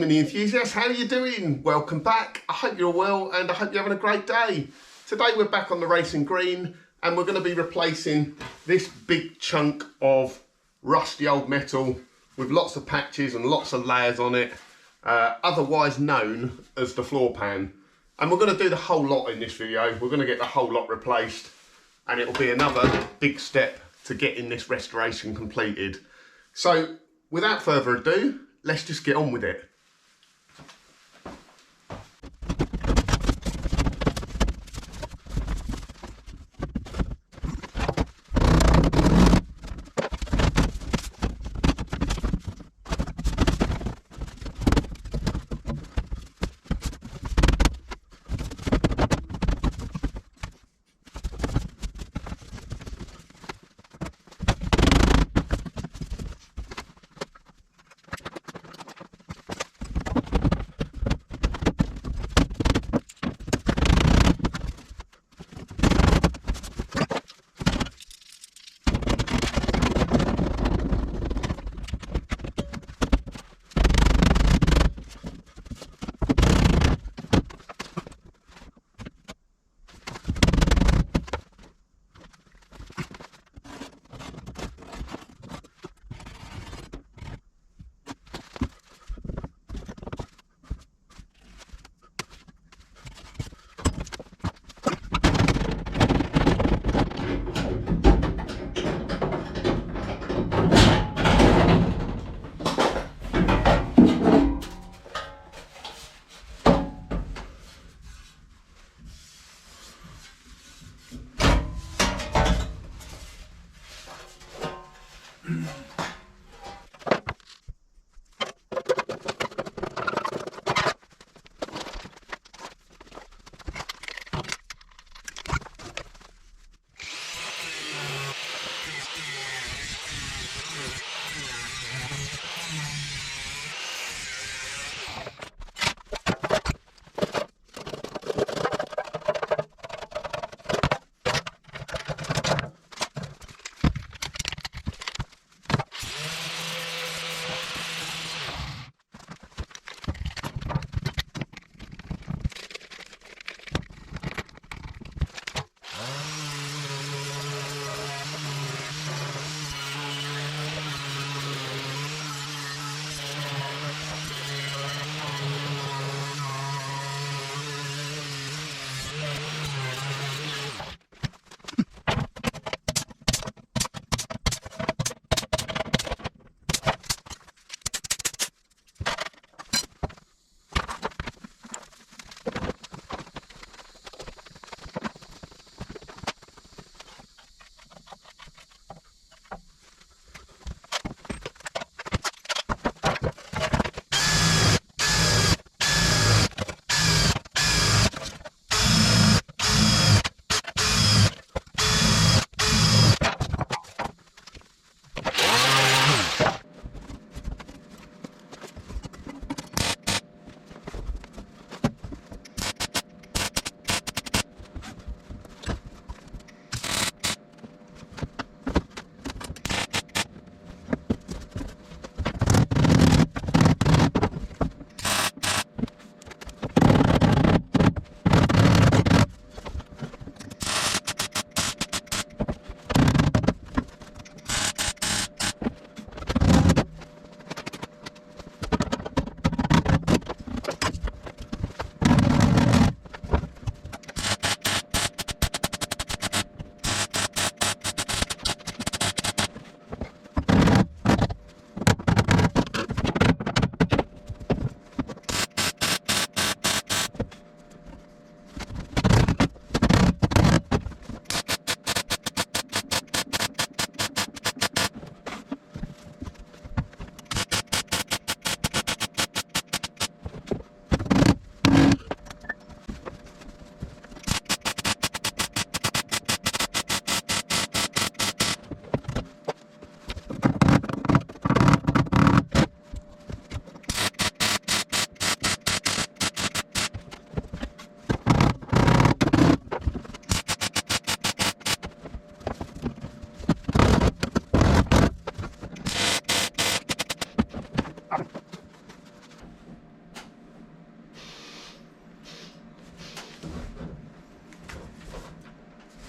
Mini enthusiasts, how are you doing? Welcome back. I hope you're well and I hope you're having a great day. Today we're back on the Racing Green and we're going to be replacing this big chunk of rusty old metal with lots of patches and lots of layers on it, otherwise known as the floor pan. And we're going to do the whole lot in this video. We're going to get the whole lot replaced and it'll be another big step to getting this restoration completed. So without further ado, let's just get on with it.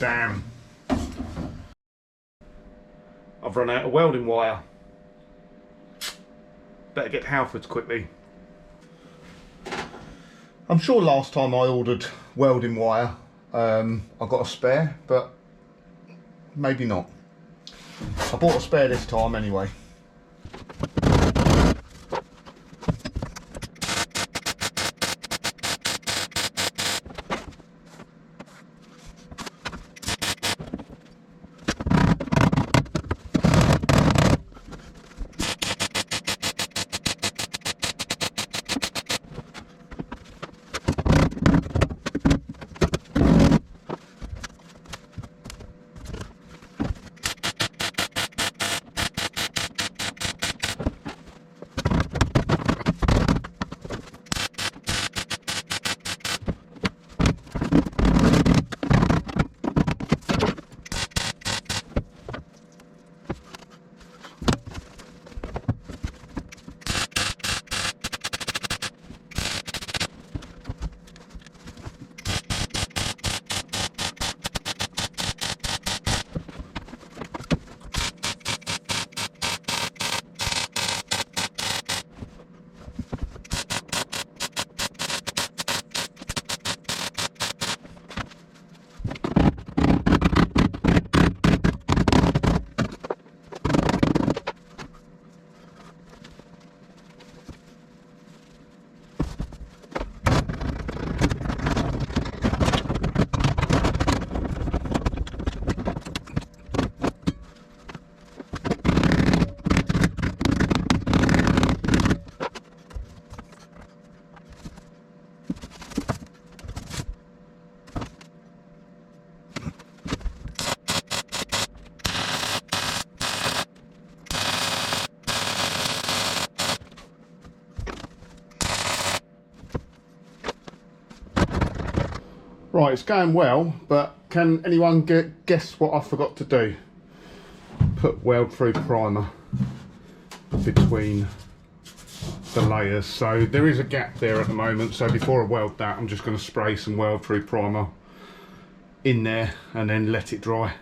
Damn. I've run out of welding wire. Better get to Halfords quickly. I'm sure last time I ordered welding wire, I got a spare, but maybe not. I bought a spare this time anyway. Right, it's going well, but can anyone guess what I forgot to do? Put weld through primer between the layers. So there is a gap there at the moment, so before I weld that, I'm just going to spray some weld through primer in there and then let it dry.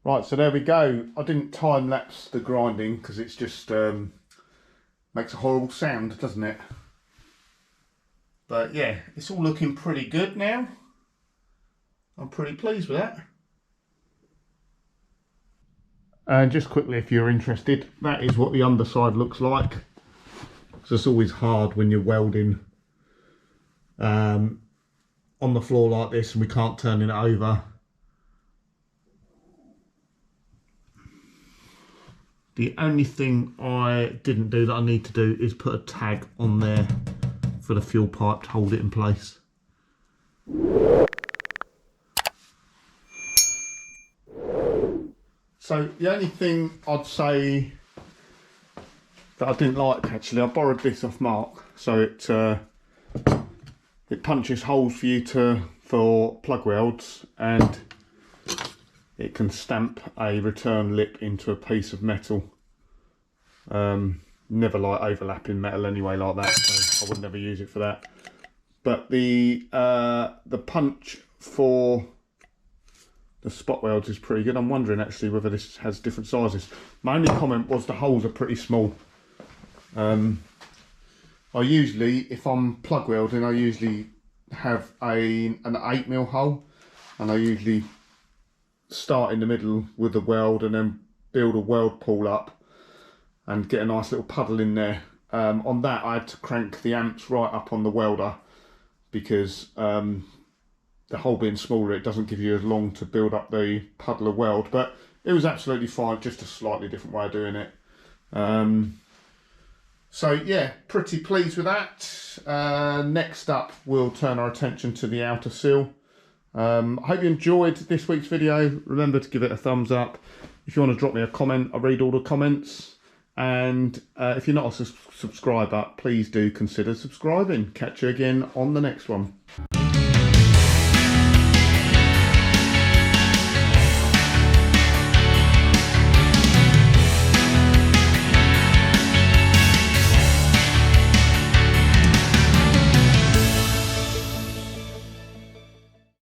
Right, so there we go. I didn't time lapse the grinding because it's just makes a horrible sound, doesn't it? But yeah, it's all looking pretty good now. I'm pretty pleased with that. And just quickly, if you're interested, that is what the underside looks like. So it's always hard when you're welding on the floor like this and we can't turn it over. The only thing I didn't do that I need to do is put a tag on there for the fuel pipe to hold it in place. So the only thing I'd say that I didn't like, actually, I borrowed this off Mark, so it punches holes for you for plug welds, and it can stamp a return lip into a piece of metal. Never like overlapping metal anyway like that, so I would never use it for that. But the punch for the spot welds is pretty good. I'm wondering actually whether this has different sizes. My only comment was the holes are pretty small. I usually, if I'm plug welding, I usually have an 8mm hole, and I usually start in the middle with the weld and then build a weld pool up and get a nice little puddle in there. On that I had to crank the amps right up on the welder because the hole being smaller, it doesn't give you as long to build up the puddle of weld, but it was absolutely fine, just a slightly different way of doing it. So yeah, pretty pleased with that. Next up, we'll turn our attention to the outer seal. I hope you enjoyed this week's video. Remember to give it a thumbs up. If you want to drop me a comment, I read all the comments. And if you're not a subscriber, please do consider subscribing. Catch you again on the next one.